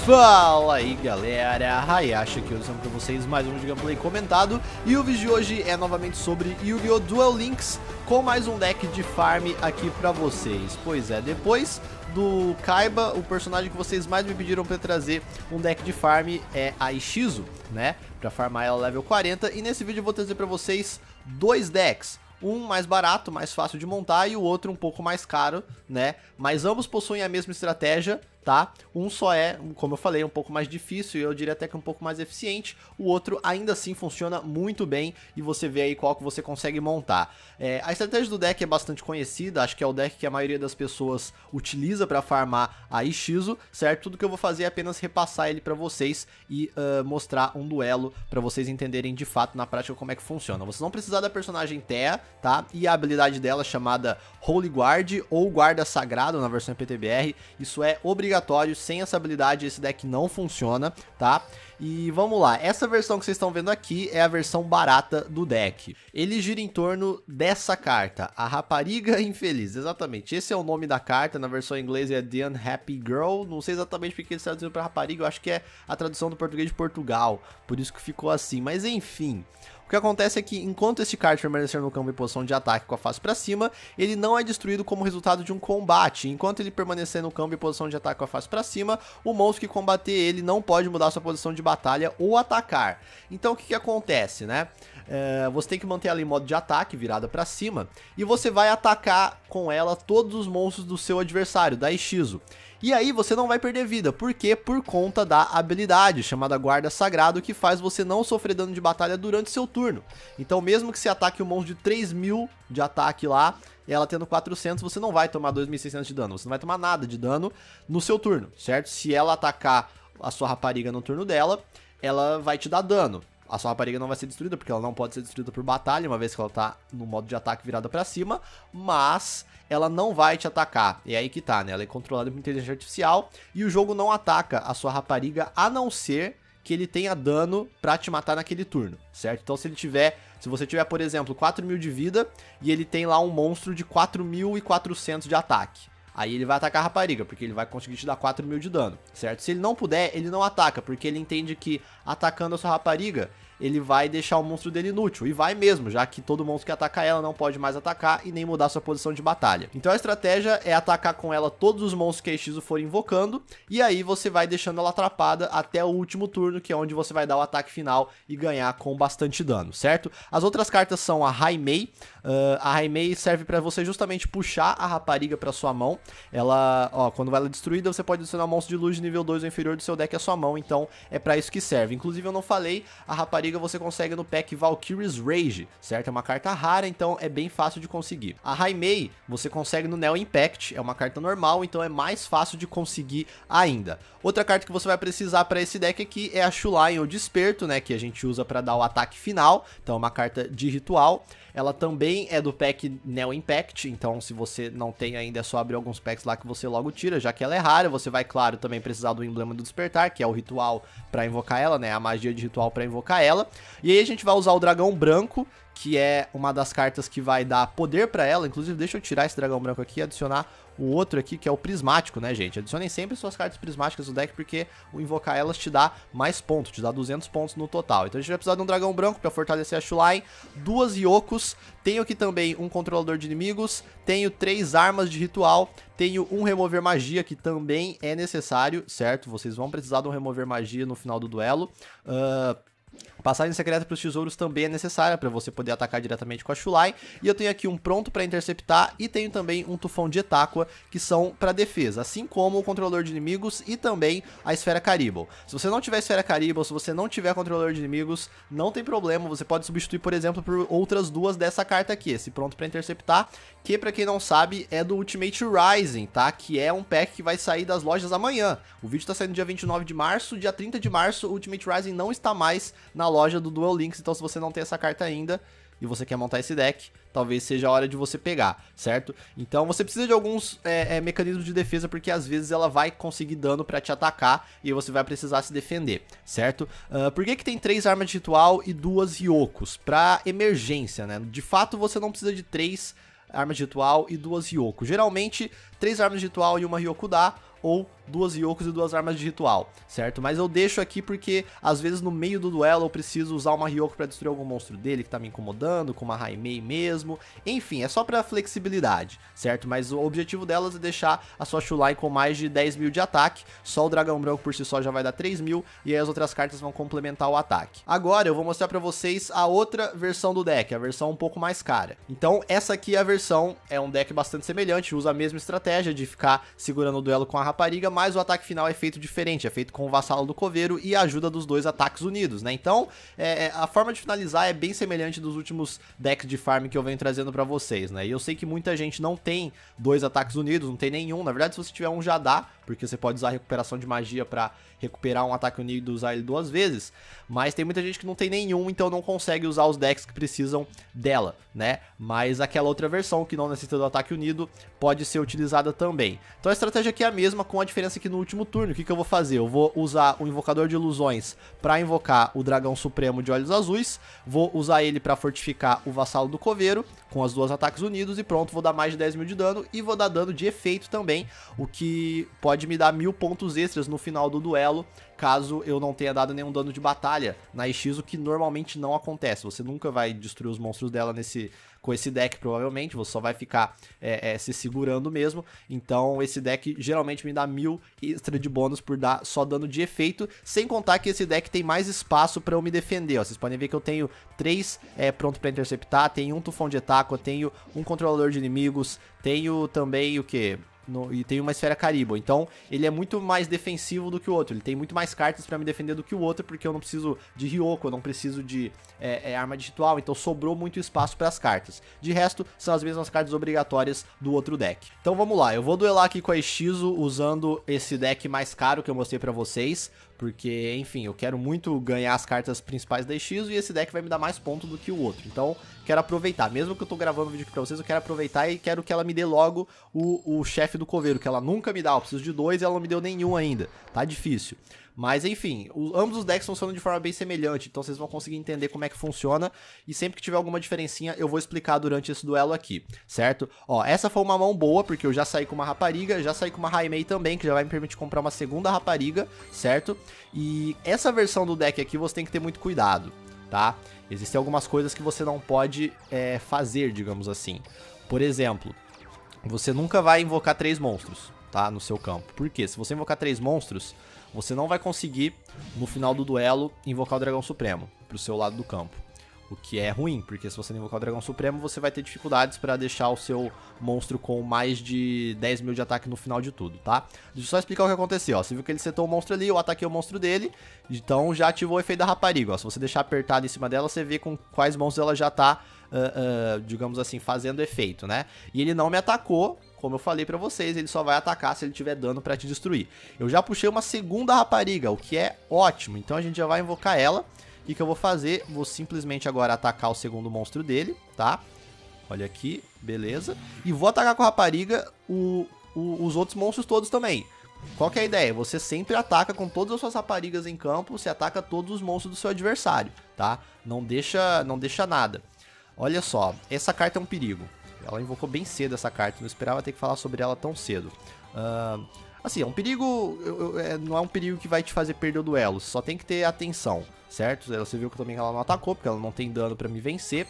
Fala aí galera, Hayashi aqui, eu estou para vocês mais um vídeo de gameplay comentado. E o vídeo de hoje é novamente sobre Yu-Gi-Oh! Duel Links, com mais um deck de farm aqui pra vocês. Pois é, depois do Kaiba, o personagem que vocês mais me pediram pra trazer um deck de farm é a Ishizu, né? Pra farmar ela level 40, e nesse vídeo eu vou trazer pra vocês dois decks. Um mais barato, mais fácil de montar, e o outro um pouco mais caro, né? Mas ambos possuem a mesma estratégia, tá? Um só é, como eu falei, um pouco mais difícil e eu diria até que um pouco mais eficiente. O outro ainda assim funciona muito bem e você vê aí qual que você consegue montar. A estratégia do deck é bastante conhecida, acho que é o deck que a maioria das pessoas utiliza para farmar a Ishizu, certo? Tudo que eu vou fazer é apenas repassar ele para vocês e mostrar um duelo para vocês entenderem de fato na prática como é que funciona. Você não precisa da personagem Thea, tá? E a habilidade dela chamada Holy Guard ou Guarda Sagrado na versão PTBR, isso é obrigatório, sem essa habilidade esse deck não funciona, tá? E vamos lá, essa versão que vocês estão vendo aqui é a versão barata do deck. Ele gira em torno dessa carta, a Rapariga Infeliz, exatamente, esse é o nome da carta, na versão em inglês é The Unhappy Girl, não sei exatamente porque eles traduziram para Rapariga, eu acho que é a tradução do português de Portugal, por isso que ficou assim, mas enfim. O que acontece é que, enquanto este card permanecer no campo em posição de ataque com a face para cima, ele não é destruído como resultado de um combate. Enquanto ele permanecer no campo em posição de ataque com a face para cima, o monstro que combater ele não pode mudar sua posição de batalha ou atacar. Então o que acontece, né? Você tem que manter ela em modo de ataque, virada para cima, e você vai atacar com ela todos os monstros do seu adversário, da Ishizu. E aí você não vai perder vida, por quê? Por conta da habilidade chamada Guarda Sagrado, que faz você não sofrer dano de batalha durante seu turno. Então mesmo que você ataque um monstro de 3.000 de ataque lá, ela tendo 400, você não vai tomar 2.600 de dano, você não vai tomar nada de dano no seu turno, certo? Se ela atacar a sua rapariga no turno dela, ela vai te dar dano. A sua rapariga não vai ser destruída, porque ela não pode ser destruída por batalha, uma vez que ela tá no modo de ataque virada pra cima, mas ela não vai te atacar. E é aí que tá, né? Ela é controlada por inteligência artificial e o jogo não ataca a sua rapariga, a não ser que ele tenha dano pra te matar naquele turno, certo? Então se você tiver, por exemplo, 4.000 de vida e ele tem lá um monstro de 4.400 de ataque, aí ele vai atacar a rapariga, porque ele vai conseguir te dar 4.000 de dano, certo? Se ele não puder, ele não ataca, porque ele entende que atacando a sua rapariga, ele vai deixar o monstro dele inútil, e vai mesmo, já que todo monstro que ataca ela não pode mais atacar e nem mudar sua posição de batalha. Então a estratégia é atacar com ela todos os monstros que a Ishizu for invocando, e aí você vai deixando ela atrapada até o último turno, que é onde você vai dar o ataque final e ganhar com bastante dano, certo? As outras cartas são a Haimei. A Haimei serve para você justamente puxar a rapariga para sua mão. Ela, ó, quando ela é destruída, você pode adicionar um monstro de luz de nível 2 ou inferior do seu deck à sua mão, então é para isso que serve. Inclusive eu não falei, a rapariga você consegue no pack Valkyrie's Rage, certo? É uma carta rara, então é bem fácil de conseguir. A Haimei você consegue no Neo Impact, é uma carta normal, então é mais fácil de conseguir ainda. Outra carta que você vai precisar para esse deck aqui é a Shuline ou Desperto, né? Que a gente usa para dar o ataque final, então é uma carta de ritual. Ela também é do pack Neo Impact, então se você não tem ainda é só abrir alguns packs lá que você logo tira, já que ela é rara. Você vai, claro, também precisar do Emblema do Despertar, que é o ritual para invocar ela, né, a magia de ritual para invocar ela. E aí a gente vai usar o Dragão Branco, que é uma das cartas que vai dar poder para ela. Inclusive deixa eu tirar esse Dragão Branco aqui e adicionar o outro aqui, que é o Prismático, né, gente? Adicionem sempre suas cartas prismáticas no deck, porque o invocar elas te dá mais pontos, te dá 200 pontos no total. Então a gente vai precisar de um Dragão Branco para fortalecer a Shuline, 2 Yokos, tenho aqui também um controlador de inimigos, tenho 3 armas de ritual, tenho um Remover Magia, que também é necessário, certo? Vocês vão precisar de um Remover Magia no final do duelo. Passagem secreta para os tesouros também é necessária para você poder atacar diretamente com a Shuline. E eu tenho aqui um pronto para interceptar e tenho também um tufão de Etáqua, que são para defesa, assim como o controlador de inimigos e também a Esfera Caribou. Se você não tiver Esfera Caribou, se você não tiver controlador de inimigos, não tem problema, você pode substituir, por exemplo, por outras duas dessa carta aqui, esse pronto para interceptar, que para quem não sabe é do Ultimate Rising, tá? Que é um pack que vai sair das lojas amanhã. O vídeo tá saindo dia 29 de março, dia 30 de março o Ultimate Rising não está mais na loja do Duel Links, então se você não tem essa carta ainda e você quer montar esse deck, talvez seja a hora de você pegar, certo? Então você precisa de alguns mecanismos de defesa, porque às vezes ela vai conseguir dano pra te atacar e você vai precisar se defender, certo? Por que tem 3 armas de ritual e 2 Yokos? Pra emergência, né? De fato você não precisa de 3 armas de ritual e 2 Ryoko. Geralmente 3 armas de ritual e uma Ryoko dá, ou 2 Ryokos e 2 armas de ritual, certo? Mas eu deixo aqui porque às vezes no meio do duelo eu preciso usar uma Ryoko pra destruir algum monstro dele que tá me incomodando, com uma Haimei mesmo, enfim, é só pra flexibilidade, certo? Mas o objetivo delas é deixar a sua Shulai com mais de 10 mil de ataque, só o dragão branco por si só já vai dar 3 mil, e aí as outras cartas vão complementar o ataque. Agora eu vou mostrar pra vocês a outra versão do deck, a versão um pouco mais cara. Então essa aqui é a versão, é um deck bastante semelhante, usa a mesma estratégia de ficar segurando o duelo com a rapariga, mas o ataque final é feito diferente, é feito com o vassalo do coveiro e a ajuda dos dois ataques unidos, né? Então a forma de finalizar é bem semelhante dos últimos decks de farm que eu venho trazendo pra vocês, né? E eu sei que muita gente não tem 2 ataques unidos, não tem nenhum, na verdade se você tiver um já dá, porque você pode usar a recuperação de magia pra recuperar um ataque unido e usar ele 2 vezes, mas tem muita gente que não tem nenhum, então não consegue usar os decks que precisam dela, né? Mas aquela outra versão que não necessita do ataque unido pode ser utilizada também. Então a estratégia aqui é a mesma, com a diferença que no último turno, o que eu vou fazer? Eu vou usar o Invocador de Ilusões para invocar o Dragão Supremo de Olhos Azuis, vou usar ele para fortificar o Vassalo do Coveiro, com as 2 ataques unidos e pronto, vou dar mais de 10 mil de dano e vou dar dano de efeito também, o que pode me dar 1000 pontos extras no final do duelo, caso eu não tenha dado nenhum dano de batalha na EX, o que normalmente não acontece. Você nunca vai destruir os monstros dela com esse deck, provavelmente, você só vai ficar se segurando mesmo. Então esse deck geralmente me dá 1000 extra de bônus por dar só dano de efeito, sem contar que esse deck tem mais espaço para eu me defender, ó. Vocês podem ver que eu tenho 3 pronto para interceptar, tenho um tufão de etaco, tenho um controlador de inimigos, tenho também o que? E tem uma esfera Caribo, então ele é muito mais defensivo do que o outro, ele tem muito mais cartas pra me defender do que o outro, porque eu não preciso de Ryoko, eu não preciso de arma de ritual, então sobrou muito espaço para as cartas. De resto, são as mesmas cartas obrigatórias do outro deck. Então vamos lá, eu vou duelar aqui com a Ishizu usando esse deck mais caro que eu mostrei pra vocês, porque, enfim, eu quero muito ganhar as cartas principais da Ishizu e esse deck vai me dar mais pontos do que o outro. Então, quero aproveitar. Mesmo que eu tô gravando o vídeo aqui pra vocês, eu quero aproveitar e quero que ela me dê logo o chefe do coveiro, que ela nunca me dá. Eu preciso de 2 e ela não me deu nenhum ainda. Tá difícil. Mas enfim, ambos os decks funcionam de forma bem semelhante, então vocês vão conseguir entender como é que funciona, e sempre que tiver alguma diferencinha eu vou explicar durante esse duelo aqui, certo? Ó, essa foi uma mão boa, porque eu já saí com uma rapariga, já saí com uma Haimei também, que já vai me permitir comprar uma segunda rapariga, certo? E essa versão do deck aqui você tem que ter muito cuidado, tá? Existem algumas coisas que você não pode fazer, digamos assim. Por exemplo, você nunca vai invocar 3 monstros, tá? No seu campo. Por quê? Se você invocar 3 monstros, você não vai conseguir, no final do duelo, invocar o Dragão Supremo pro seu lado do campo. O que é ruim, porque se você não invocar o Dragão Supremo, você vai ter dificuldades pra deixar o seu monstro com mais de 10 mil de ataque no final de tudo, tá? Deixa eu só explicar o que aconteceu, ó. Você viu que ele setou o monstro ali, eu ataquei o monstro dele, então já ativou o efeito da rapariga, ó. Se você deixar apertado em cima dela, você vê com quais monstros ela já tá, digamos assim, fazendo efeito, né? E ele não me atacou. Como eu falei pra vocês, ele só vai atacar se ele tiver dano pra te destruir. Eu já puxei uma segunda rapariga, o que é ótimo. Então a gente já vai invocar ela. O que eu vou fazer? Vou simplesmente agora atacar o segundo monstro dele, tá? Olha aqui, beleza. E vou atacar com a rapariga os outros monstros todos também. Qual que é a ideia? Você sempre ataca com todas as suas raparigas em campo, você ataca todos os monstros do seu adversário, tá? Não deixa nada. Olha só, essa carta é um perigo. Ela invocou bem cedo essa carta, não esperava ter que falar sobre ela tão cedo. Assim, é um perigo, não é um perigo que vai te fazer perder o duelo, só tem que ter atenção, certo? Você viu que também ela não atacou, porque ela não tem dano pra me vencer.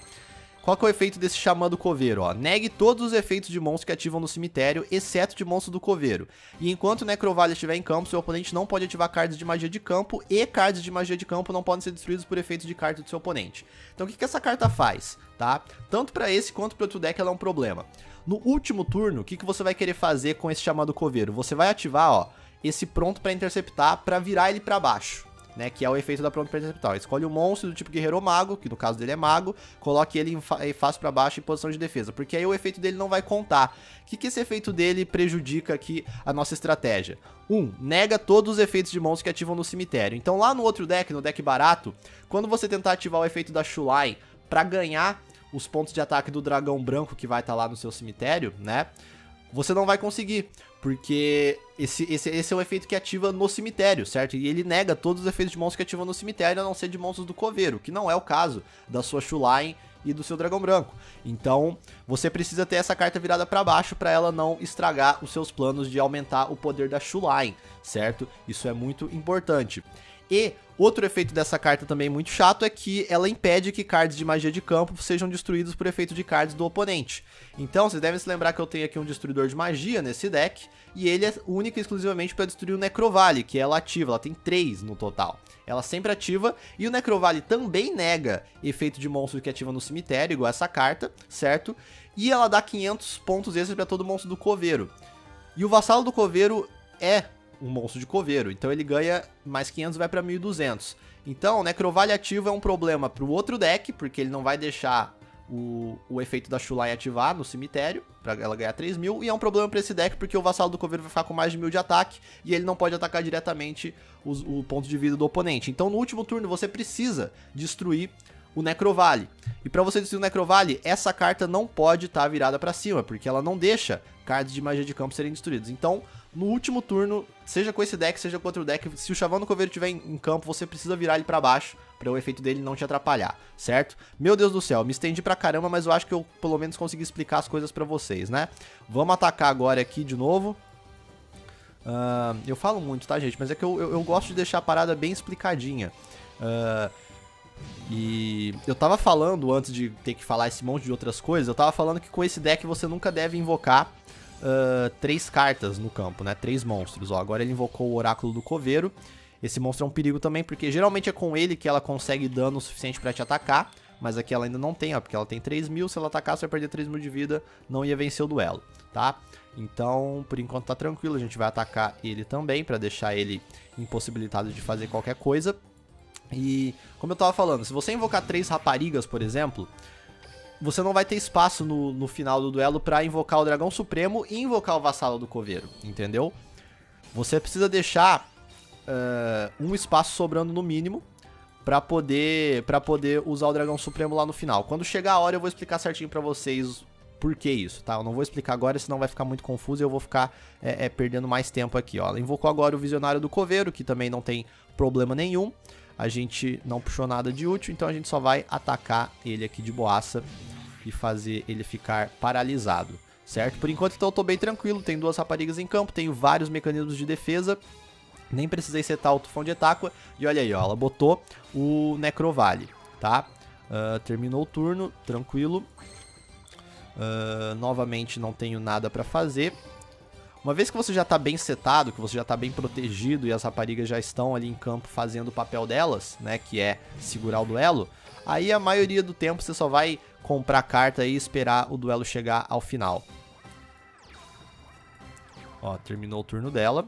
Qual que é o efeito desse Xamã do Coveiro, ó? Negue todos os efeitos de monstros que ativam no cemitério, exceto de monstros do Coveiro. E enquanto o Necrovalha estiver em campo, seu oponente não pode ativar cards de magia de campo, e cards de magia de campo não podem ser destruídos por efeitos de carta do seu oponente. Então o que essa carta faz, tá? Tanto pra esse quanto pro outro deck ela é um problema. No último turno, o que você vai querer fazer com esse Xamã do Coveiro? Você vai ativar, ó, esse pronto pra interceptar, pra virar ele pra baixo, né, que é o efeito da pronto pra interceptar. Escolhe um monstro do tipo guerreiro ou mago, que no caso dele é mago, coloque ele em face pra baixo em posição de defesa, porque aí o efeito dele não vai contar. O que esse efeito dele prejudica aqui a nossa estratégia? 1. Nega todos os efeitos de monstros que ativam no cemitério. Então lá no outro deck, no deck barato, quando você tentar ativar o efeito da Shulai pra ganhar os pontos de ataque do dragão branco que vai estar lá no seu cemitério, né, você não vai conseguir, porque esse é o efeito que ativa no cemitério, certo? E ele nega todos os efeitos de monstros que ativam no cemitério, a não ser de monstros do coveiro, que não é o caso da sua Shulai e do seu dragão branco. Então, você precisa ter essa carta virada para baixo para ela não estragar os seus planos de aumentar o poder da Shoreline, certo? Isso é muito importante. E outro efeito dessa carta também muito chato é que ela impede que cards de magia de campo sejam destruídos por efeito de cards do oponente. Então, vocês devem se lembrar que eu tenho aqui um destruidor de magia nesse deck, e ele é único e exclusivamente para destruir o Necrovalley, que ela ativa, ela tem 3 no total. Ela sempre ativa, e o Necrovalley também nega efeito de monstro que ativa no cemitério, igual essa carta, certo? E ela dá 500 pontos extras para todo monstro do coveiro. E o vassalo do coveiro é um monstro de coveiro, então ele ganha mais 500 e vai pra 1200. Então o Necrovalley ativo é um problema pro outro deck, porque ele não vai deixar o efeito da Shoreline ativar no cemitério, pra ela ganhar 3000, e é um problema pra esse deck, porque o vassalo do coveiro vai ficar com mais de 1000 de ataque, e ele não pode atacar diretamente o ponto de vida do oponente. Então no último turno você precisa destruir o Necrovalley. E pra você destruir o Necrovalley, essa carta não pode estar virada pra cima, porque ela não deixa cards de magia de campo serem destruídos. Então, no último turno, seja com esse deck, seja com outro deck, se o Chavão do Coveiro estiver em campo, você precisa virar ele pra baixo, pra o efeito dele não te atrapalhar, certo? Meu Deus do céu, me estendi pra caramba, mas eu acho que eu pelo menos consegui explicar as coisas pra vocês, né? Vamos atacar agora aqui de novo. Eu falo muito, tá, gente? Mas é que eu gosto de deixar a parada bem explicadinha. E eu tava falando, antes de ter que falar esse monte de outras coisas, eu tava falando que com esse deck você nunca deve invocar 3 cartas no campo, né? 3 monstros. Ó, agora ele invocou o Oráculo do Coveiro. Esse monstro é um perigo também, porque geralmente é com ele que ela consegue dano suficiente pra te atacar, mas aqui ela ainda não tem, ó, porque ela tem 3000, se ela atacar você vai perder 3000 de vida, não ia vencer o duelo, tá? Então, por enquanto tá tranquilo, a gente vai atacar ele também, pra deixar ele impossibilitado de fazer qualquer coisa. E, como eu tava falando, se você invocar 3 raparigas, por exemplo, você não vai ter espaço no final do duelo pra invocar o Dragão Supremo e invocar o Vassalo do Coveiro, entendeu? Você precisa deixar um espaço sobrando no mínimo pra poder usar o Dragão Supremo lá no final. Quando chegar a hora eu vou explicar certinho pra vocês por que isso, tá? Eu não vou explicar agora, senão vai ficar muito confuso e eu vou ficar perdendo mais tempo aqui, ó. Ela invocou agora o Visionário do Coveiro, que também não tem problema nenhum. A gente não puxou nada de útil, então a gente só vai atacar ele aqui de boaça e fazer ele ficar paralisado, certo? Por enquanto, então, eu tô bem tranquilo, tem 2 raparigas em campo, tenho vários mecanismos de defesa, nem precisei setar o Tufão de Etáqua, e olha aí, ó, ela botou o Necrovalley, tá? Terminou o turno, tranquilo. Novamente não tenho nada pra fazer. Uma vez que você já tá bem setado, que você já tá bem protegido e as raparigas já estão ali em campo fazendo o papel delas, né, que é segurar o duelo, aí a maioria do tempo você só vai comprar carta e esperar o duelo chegar ao final. Ó, terminou o turno dela.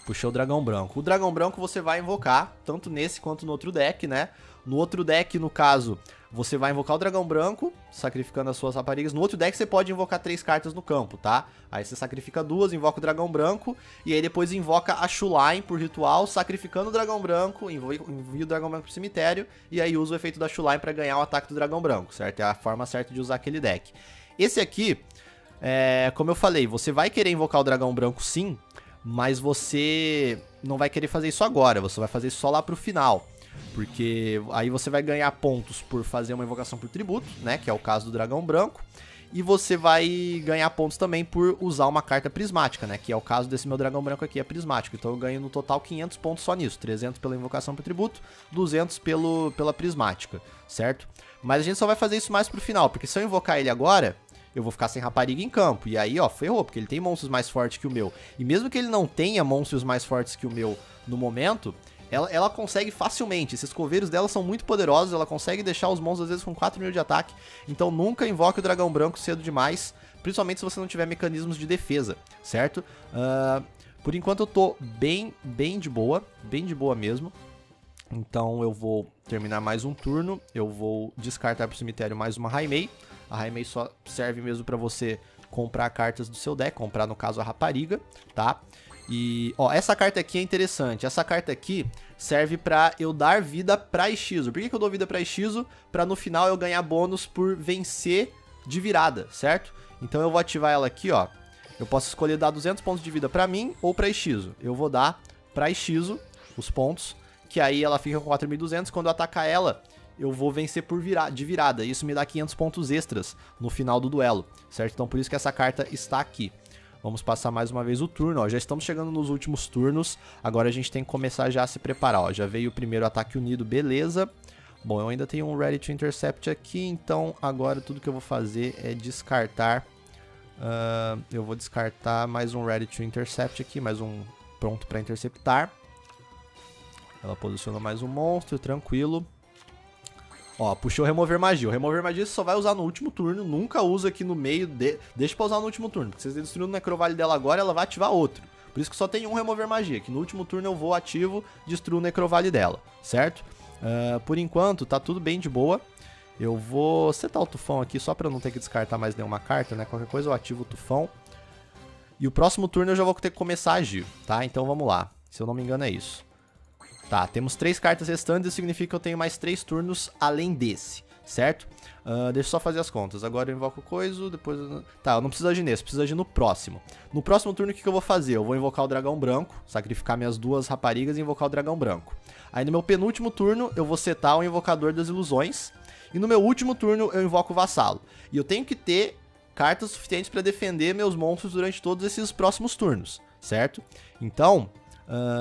Puxou o Dragão Branco. O Dragão Branco você vai invocar, tanto nesse quanto no outro deck, né? No outro deck, no caso, você vai invocar o Dragão Branco, sacrificando as suas raparigas. No outro deck você pode invocar 3 cartas no campo, tá? Aí você sacrifica 2, invoca o Dragão Branco, e aí depois invoca a Shoreline por ritual, sacrificando o Dragão Branco, envia o Dragão Branco pro cemitério, e aí usa o efeito da Shoreline pra ganhar o ataque do Dragão Branco, certo? É a forma certa de usar aquele deck. Esse aqui, como eu falei, você vai querer invocar o Dragão Branco sim, mas você não vai querer fazer isso agora, você vai fazer isso só lá pro final. Porque aí você vai ganhar pontos por fazer uma invocação por tributo, né? Que é o caso do Dragão Branco. E você vai ganhar pontos também por usar uma carta prismática, né? Que é o caso desse meu Dragão Branco aqui, é prismático. Então eu ganho no total 500 pontos só nisso. 300 pela invocação por tributo, 200 pela prismática, certo? Mas a gente só vai fazer isso mais pro final, porque se eu invocar ele agora, eu vou ficar sem rapariga em campo. E aí, ó, ferrou, porque ele tem monstros mais fortes que o meu. E mesmo que ele não tenha monstros mais fortes que o meu no momento, ela consegue facilmente. Esses coveiros dela são muito poderosos, ela consegue deixar os monstros às vezes com 4000 de ataque. Então nunca invoque o Dragão Branco cedo demais, principalmente se você não tiver mecanismos de defesa, certo? Por enquanto eu tô bem de boa mesmo. Então eu vou terminar mais um turno, eu vou descartar pro cemitério mais uma Raimei. A Raimei só serve mesmo pra você comprar cartas do seu deck, comprar no caso a Rapariga, tá? E, ó, essa carta aqui é interessante. Essa carta aqui serve pra eu dar vida pra Ishizu. Por que eu dou vida pra Ishizu? Pra no final eu ganhar bônus por vencer de virada, certo? Então eu vou ativar ela aqui, ó. Eu posso escolher dar 200 pontos de vida pra mim ou pra Ishizu. Eu vou dar pra Ishizu os pontos, que aí ela fica com 4200. Quando eu atacar ela, eu vou vencer de virada. Isso me dá 500 pontos extras no final do duelo, certo? Então por isso que essa carta está aqui. Vamos passar mais uma vez o turno, ó. Já estamos chegando nos últimos turnos. Agora a gente tem que começar já a se preparar, ó. Já veio o primeiro ataque unido, beleza. Bom, eu ainda tenho um Ready to Intercept aqui, então agora tudo que eu vou fazer é descartar. Eu vou descartar mais um Ready to Intercept aqui, mais um pronto para interceptar. Ela posiciona mais um monstro, tranquilo. Ó, puxou Remover Magia. O Remover Magia você só vai usar no último turno, nunca usa aqui no meio, deixa pra usar no último turno, porque se você destruir o Necrovale dela agora, ela vai ativar outro. Por isso que só tem um Remover Magia, que no último turno eu vou ativo, destruo o Necrovale dela, certo? Por enquanto, tá tudo bem de boa. Eu vou setar o Tufão aqui, só pra não ter que descartar mais nenhuma carta, né? Qualquer coisa eu ativo o Tufão. E o próximo turno eu já vou ter que começar a agir, tá? Então vamos lá, se eu não me engano é isso. Tá, temos 3 cartas restantes, isso significa que eu tenho mais 3 turnos além desse, certo? Deixa eu só fazer as contas. Agora eu invoco o coiso, depois... Tá, eu não preciso agir nesse, preciso agir no próximo. No próximo turno o que eu vou fazer? Eu vou invocar o dragão branco, sacrificar minhas 2 raparigas e invocar o dragão branco. Aí no meu penúltimo turno eu vou setar o invocador das ilusões. E no meu último turno eu invoco o vassalo. E eu tenho que ter cartas suficientes para defender meus monstros durante todos esses próximos turnos, certo? Então...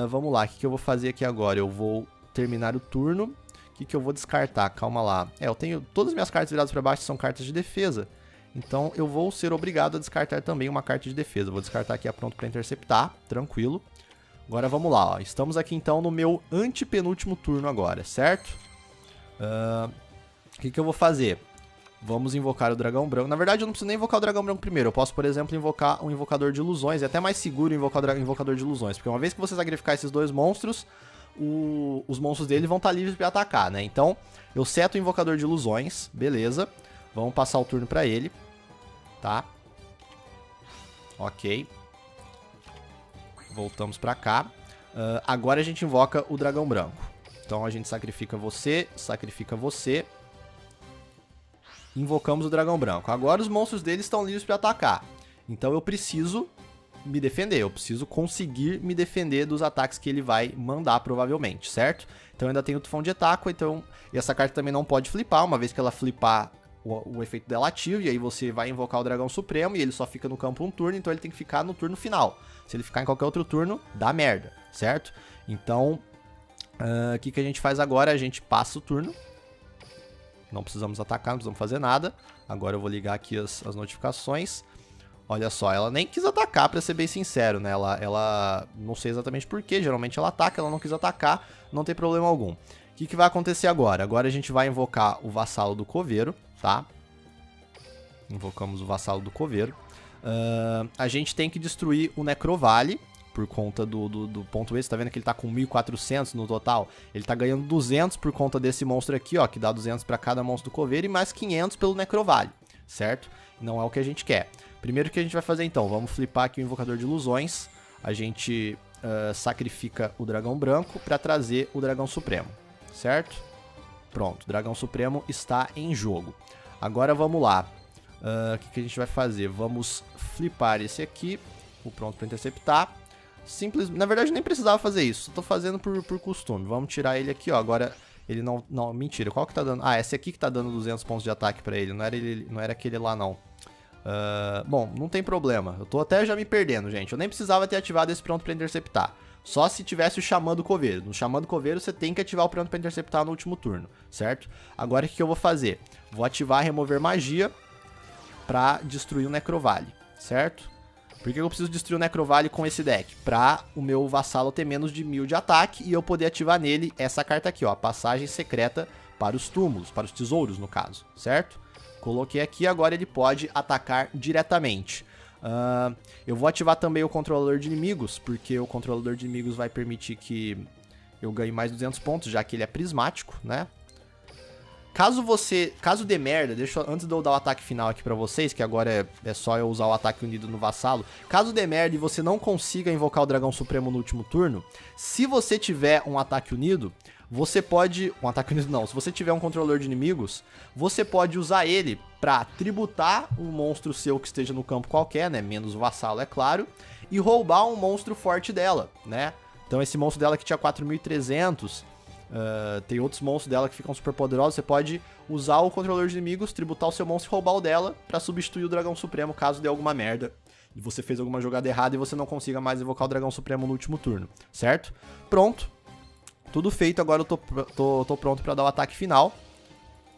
vamos lá, o que eu vou fazer aqui agora? Eu vou terminar o turno. O que eu vou descartar? Calma lá. Eu tenho todas as minhas cartas viradas para baixo, são cartas de defesa. Então eu vou ser obrigado a descartar também uma carta de defesa. Vou descartar aqui a pronto para interceptar, tranquilo. Agora vamos lá, ó. Estamos aqui então no meu antepenúltimo turno agora, certo? O que eu vou fazer? Vamos invocar o dragão branco. Na verdade eu não preciso nem invocar o dragão branco primeiro. Eu posso, por exemplo, invocar um invocador de ilusões. É até mais seguro invocar o invocador de ilusões, porque uma vez que você sacrificar esses 2 monstros, os monstros dele vão estar livres para atacar, né? Então eu seto o invocador de ilusões, beleza. Vamos passar o turno para ele, tá? Ok. Voltamos para cá. Agora a gente invoca o dragão branco. Então a gente sacrifica você, invocamos o dragão branco. Agora os monstros dele estão livres para atacar. Então eu preciso me defender. Eu preciso conseguir me defender dos ataques que ele vai mandar, provavelmente, certo? Então eu ainda tenho o Tufão de Etaco. Então... E essa carta também não pode flipar. Uma vez que ela flipar, o efeito dela ativa. E aí você vai invocar o Dragão Supremo. E ele só fica no campo um turno. Então ele tem que ficar no turno final. Se ele ficar em qualquer outro turno, dá merda, certo? Então, o que a gente faz agora? A gente passa o turno. Não precisamos atacar, não precisamos fazer nada. Agora eu vou ligar aqui as notificações. Olha só, ela nem quis atacar, pra ser bem sincero, né? Ela não sei exatamente porquê, geralmente ela ataca, ela não quis atacar, não tem problema algum. O que vai acontecer agora? Agora a gente vai invocar o Vassalo do Coveiro, tá? Invocamos o Vassalo do Coveiro. A gente tem que destruir o Necrovale, por conta do ponto extra. Tá vendo que ele tá com 1.400 no total? Ele tá ganhando 200 por conta desse monstro aqui, ó, que dá 200 pra cada monstro do Coveiro e mais 500 pelo Necrovale, certo? Não é o que a gente quer. Primeiro o que a gente vai fazer então, vamos flipar aqui o Invocador de Ilusões. A gente sacrifica o Dragão Branco pra trazer o Dragão Supremo, certo? Pronto, o Dragão Supremo está em jogo. Agora vamos lá. O que a gente vai fazer? Vamos flipar esse aqui, o pronto pra interceptar. Simples, na verdade nem precisava fazer isso, tô fazendo por costume. Vamos tirar ele aqui, ó, agora ele não, mentira, qual que tá dando? Esse aqui que tá dando 200 pontos de ataque pra ele, não era aquele lá não. Bom, não tem problema, eu tô até já me perdendo, gente, eu nem precisava ter ativado esse pronto pra interceptar. Só se tivesse o Xamã do Coveiro. No Xamã do Coveiro você tem que ativar o pronto pra interceptar no último turno, certo? Agora o que eu vou fazer? Vou ativar Remover Magia pra destruir o Necrovale, certo? Por que eu preciso destruir o Necrovale com esse deck? Pra o meu vassalo ter menos de 1000 de ataque e eu poder ativar nele essa carta aqui, ó. Passagem secreta para os túmulos, para os tesouros no caso, certo? Coloquei aqui, agora ele pode atacar diretamente. Eu vou ativar também o controlador de inimigos, porque o controlador de inimigos vai permitir que eu ganhe mais 200 pontos, já que ele é prismático, né? Caso dê merda, antes de eu dar o ataque final aqui pra vocês, que agora é só eu usar o ataque unido no vassalo. Caso dê merda e você não consiga invocar o Dragão Supremo no último turno, se você tiver um ataque unido, você pode... Um ataque unido não, se você tiver um controlador de inimigos, você pode usar ele pra tributar um monstro seu que esteja no campo qualquer, né, menos o vassalo, é claro, e roubar um monstro forte dela, né. Então esse monstro dela que tinha 4.300... tem outros monstros dela que ficam super poderosos. Você pode usar o controlador de inimigos, tributar o seu monstro e roubar o dela pra substituir o Dragão Supremo caso dê alguma merda e você fez alguma jogada errada e você não consiga mais invocar o Dragão Supremo no último turno, certo? Pronto, tudo feito, agora eu tô pronto pra dar o ataque final.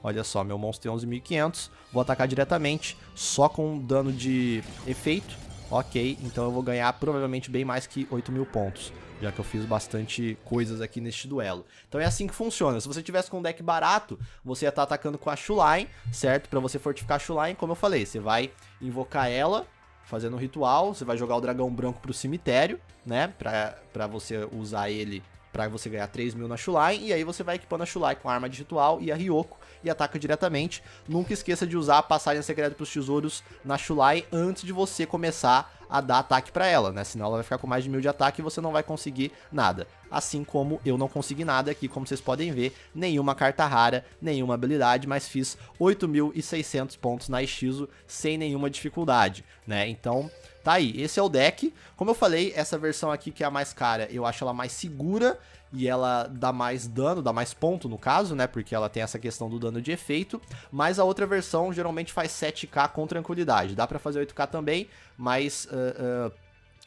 Olha só, meu monstro tem 11.500, vou atacar diretamente, só com dano de efeito. Ok, então eu vou ganhar provavelmente bem mais que 8.000 pontos, já que eu fiz bastante coisas aqui neste duelo. Então é assim que funciona. Se você tivesse com um deck barato, você ia estar atacando com a Shuline, certo? Pra você fortificar a Shuline, como eu falei, você vai invocar ela, fazendo um ritual, você vai jogar o dragão branco pro cemitério, né? Pra você usar ele, pra você ganhar 3.000 na Shuline, e aí você vai equipando a Shuline com a arma de ritual e a Ryoko e ataca diretamente. Nunca esqueça de usar a passagem secreta pros tesouros na Shuline antes de você começar a dar ataque pra ela, né? Senão ela vai ficar com mais de 1.000 de ataque e você não vai conseguir nada. Assim como eu não consegui nada aqui, como vocês podem ver, nenhuma carta rara, nenhuma habilidade, mas fiz 8.600 pontos na Ishizu sem nenhuma dificuldade, né? Então, tá aí, esse é o deck. Como eu falei, essa versão aqui que é a mais cara, eu acho ela mais segura e ela dá mais dano, dá mais ponto no caso, né? Porque ela tem essa questão do dano de efeito, mas a outra versão geralmente faz 7k com tranquilidade. Dá pra fazer 8k também, mas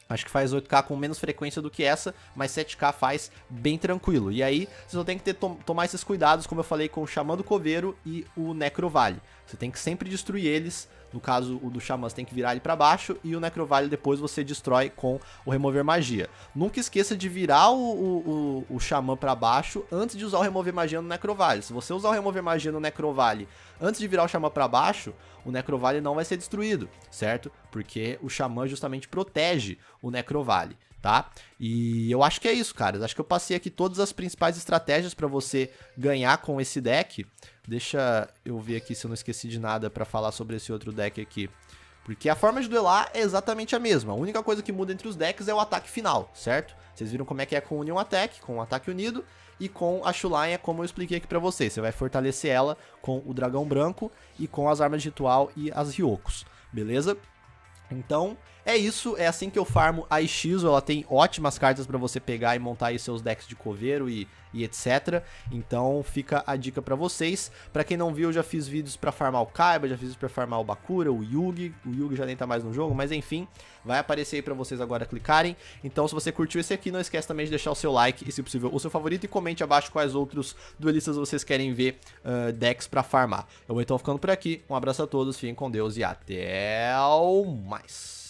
acho que faz 8k com menos frequência do que essa, mas 7k faz bem tranquilo. E aí, você só tem que tomar esses cuidados, como eu falei, com o Xamã do Coveiro e o Necrovale. Você tem que sempre destruir eles. No caso, o do Xamã você tem que virar ele pra baixo, e o Necrovale depois você destrói com o Remover Magia. Nunca esqueça de virar o Xamã pra baixo antes de usar o Remover Magia no Necrovale. Se você usar o Remover Magia no Necrovale antes de virar o Xamã pra baixo, o Necrovale não vai ser destruído, certo? Porque o Xamã justamente protege o Necrovale, tá? E eu acho que é isso, cara. Acho que eu passei aqui todas as principais estratégias pra você ganhar com esse deck. Deixa eu ver aqui se eu não esqueci de nada pra falar sobre esse outro deck aqui. Porque a forma de duelar é exatamente a mesma. A única coisa que muda entre os decks é o ataque final, certo? Vocês viram como é que é com o Union Attack, com o ataque unido. E com a Shuline é como eu expliquei aqui pra vocês. Você vai fortalecer ela com o dragão branco e com as armas de ritual e as Ryokos, beleza? Então, é isso, é assim que eu farmo a Ishizu. Ela tem ótimas cartas pra você pegar e montar aí seus decks de coveiro e etc. Então fica a dica pra vocês. Pra quem não viu, eu já fiz vídeos pra farmar o Kaiba, já fiz vídeos pra farmar o Bakura, o Yugi. O Yugi já nem tá mais no jogo, mas enfim, vai aparecer aí pra vocês agora clicarem. Então se você curtiu esse aqui, não esquece também de deixar o seu like e, se possível, o seu favorito, e comente abaixo quais outros duelistas vocês querem ver decks pra farmar. Eu vou então ficando por aqui, um abraço a todos, fiquem com Deus e até mais.